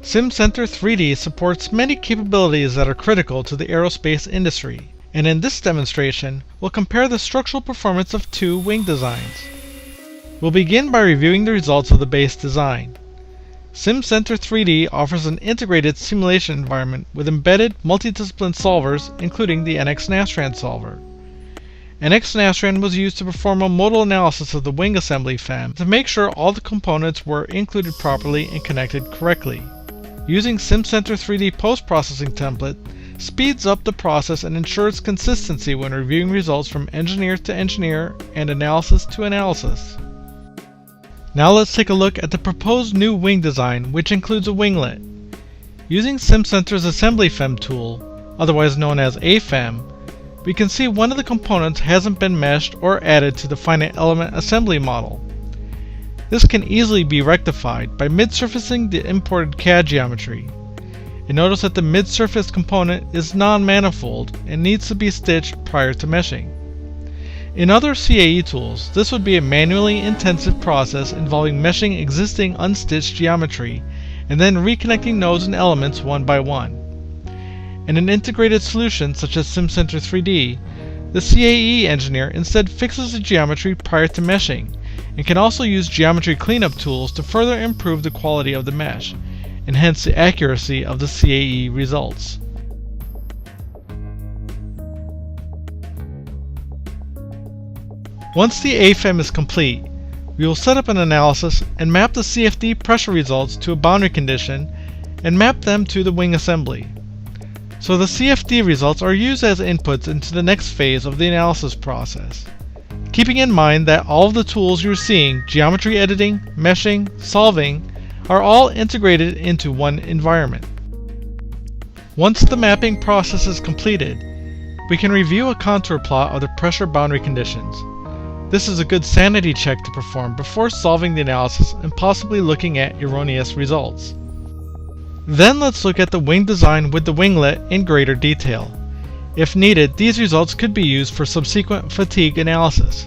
Simcenter 3D supports many capabilities that are critical to the aerospace industry, and in this demonstration, we'll compare the structural performance of two wing designs. We'll begin by reviewing the results of the base design. Simcenter 3D offers an integrated simulation environment with embedded multidiscipline solvers, including the NX-Nastran solver. NX-Nastran was used to perform a modal analysis of the wing assembly FEM to make sure all the components were included properly and connected correctly. Using Simcenter 3D post-processing template speeds up the process and ensures consistency when reviewing results from engineer to engineer and analysis to analysis. Now let's take a look at the proposed new wing design, which includes a winglet. Using Simcenter's assembly FEM tool, otherwise known as AFEM, we can see one of the components hasn't been meshed or added to the finite element assembly model. This can easily be rectified by mid-surfacing the imported CAD geometry. And notice that the mid-surface component is non-manifold and needs to be stitched prior to meshing. In other CAE tools, this would be a manually intensive process involving meshing existing unstitched geometry and then reconnecting nodes and elements one by one. In an integrated solution such as Simcenter 3D, the CAE engineer instead fixes the geometry prior to meshing and can also use geometry cleanup tools to further improve the quality of the mesh and hence the accuracy of the CAE results. Once the AFEM is complete, we will set up an analysis and map the CFD pressure results to a boundary condition and map them to the wing assembly. So the CFD results are used as inputs into the next phase of the analysis process. Keeping in mind that all of the tools you're seeing, geometry editing, meshing, solving, are all integrated into one environment. Once the mapping process is completed, we can review a contour plot of the pressure boundary conditions. This is a good sanity check to perform before solving the analysis and possibly looking at erroneous results. Then let's look at the wing design with the winglet in greater detail. If needed, these results could be used for subsequent fatigue analysis.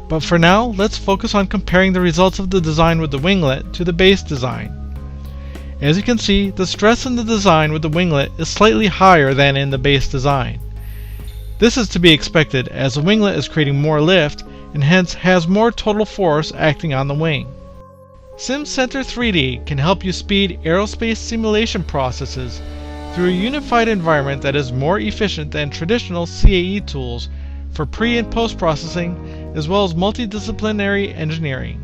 But for now, let's focus on comparing the results of the design with the winglet to the base design. As you can see, the stress in the design with the winglet is slightly higher than in the base design. This is to be expected as the winglet is creating more lift and hence has more total force acting on the wing. Simcenter 3D can help you speed aerospace simulation processes through a unified environment that is more efficient than traditional CAE tools for pre- and post-processing, as well as multidisciplinary engineering.